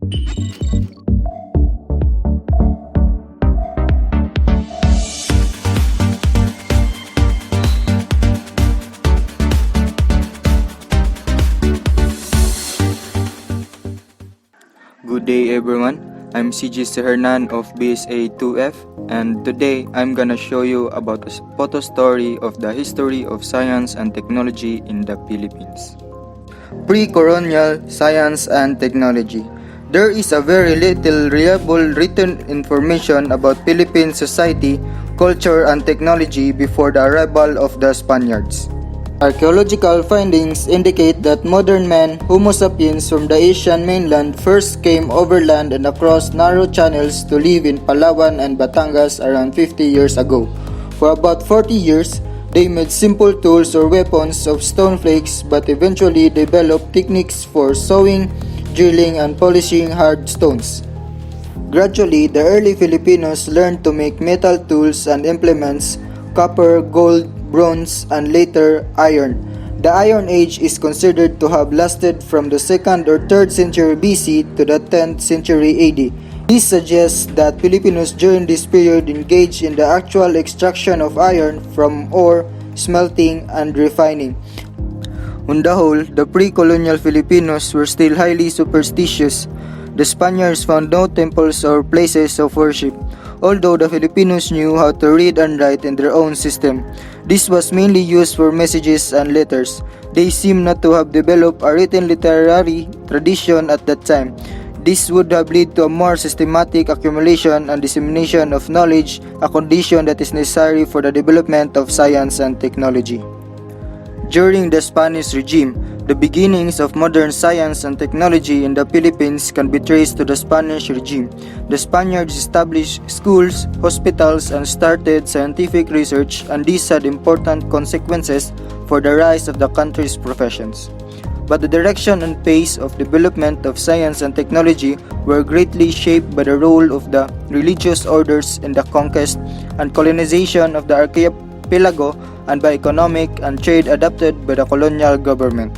Good day everyone, I'm CG Hernan of BSA 2F, and today I'm gonna show you about a photo story of the history of science and technology in the Philippines. Pre-colonial science and technology. There is a very little reliable written information about Philippine society, culture, and technology before the arrival of the Spaniards. Archaeological findings indicate that modern man, Homo sapiens from the Asian mainland, first came overland and across narrow channels to live in Palawan and Batangas around 50 years ago. For about 40 years, they made simple tools or weapons of stone flakes but eventually developed techniques for sawing, drilling, and polishing hard stones. Gradually, the early Filipinos learned to make metal tools and implements, copper, gold, bronze, and later iron. The Iron Age is considered to have lasted from the 2nd or 3rd century BC to the 10th century AD. This suggests that Filipinos during this period engaged in the actual extraction of iron from ore, smelting, and refining. On the whole, the pre-colonial Filipinos were still highly superstitious. The Spaniards found no temples or places of worship, although the Filipinos knew how to read and write in their own system. This was mainly used for messages and letters. They seem not to have developed a written literary tradition at that time. This would have led to a more systematic accumulation and dissemination of knowledge, a condition that is necessary for the development of science and technology. During the Spanish regime, the beginnings of modern science and technology in the Philippines can be traced to the Spanish regime. The Spaniards established schools, hospitals, and started scientific research, and these had important consequences for the rise of the country's professions. But the direction and pace of development of science and technology were greatly shaped by the role of the religious orders in the conquest and colonization of the archipelago and by economic and trade adopted by the colonial government.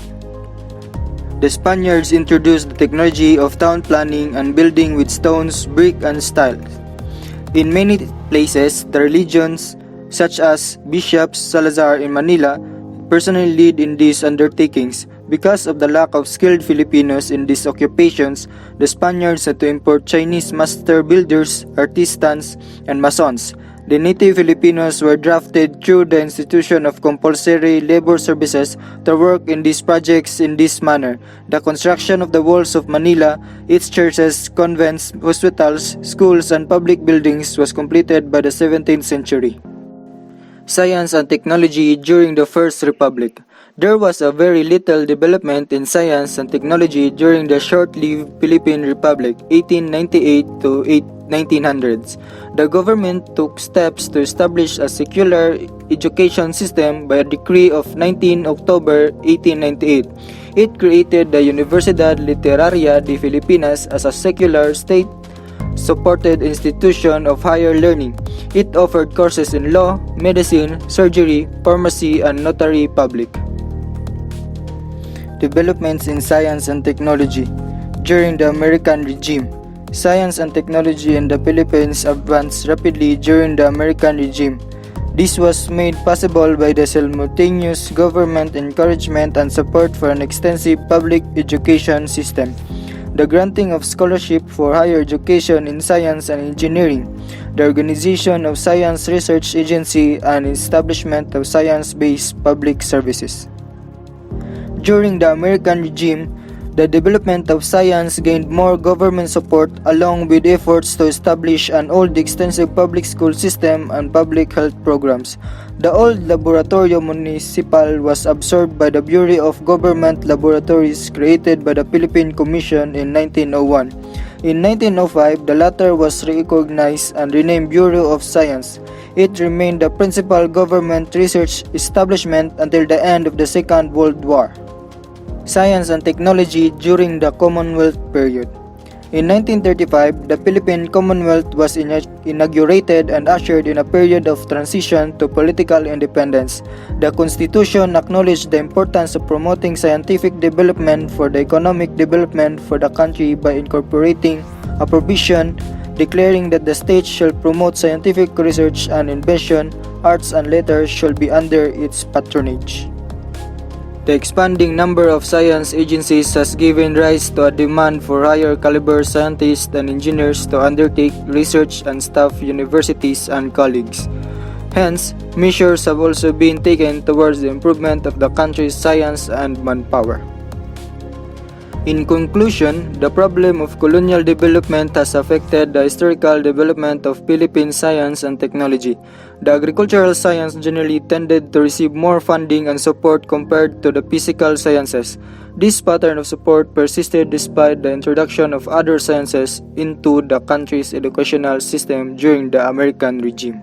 The Spaniards introduced the technology of town planning and building with stones, brick, and tiles. In many places, the religions, such as Bishop Salazar in Manila, personally lead in these undertakings. Because of the lack of skilled Filipinos in these occupations, the Spaniards had to import Chinese master builders, artisans, and masons. The native Filipinos were drafted through the institution of compulsory labor services to work in these projects in this manner. The construction of the walls of Manila, its churches, convents, hospitals, schools, and public buildings was completed by the 17th century. Science and technology during the First Republic. There was a very little development in science and technology during the short-lived Philippine Republic, 1898 to 1900s. The government took steps to establish a secular education system by a decree of 19 October 1898. It created the Universidad Literaria de Filipinas as a secular state-supported institution of higher learning. It offered courses in law, medicine, surgery, pharmacy, and notary public. Developments in science and technology. During the American regime, science and technology in the Philippines advanced rapidly during the American regime. This was made possible by the simultaneous government encouragement and support for an extensive public education system, the granting of scholarship for higher education in science and engineering, the organization of science research agency, and establishment of science-based public services. During the American regime, the development of science gained more government support along with efforts to establish an old extensive public school system and public health programs. The old Laboratorio Municipal was absorbed by the Bureau of Government Laboratories created by the Philippine Commission in 1901. In 1905, the latter was recognized and renamed Bureau of Science. It remained the principal government research establishment until the end of the Second World War. Science and technology during the Commonwealth period. In 1935, the Philippine Commonwealth was inaugurated and ushered in a period of transition to political independence. The Constitution acknowledged the importance of promoting scientific development for the economic development for the country by incorporating a provision declaring that the state shall promote scientific research and invention, arts and letters shall be under its patronage. The expanding number of science agencies has given rise to a demand for higher caliber scientists and engineers to undertake research and staff universities and colleges. Hence, measures have also been taken towards the improvement of the country's science and manpower. In conclusion, the problem of colonial development has affected the historical development of Philippine science and technology. The agricultural science generally tended to receive more funding and support compared to the physical sciences. This pattern of support persisted despite the introduction of other sciences into the country's educational system during the American regime.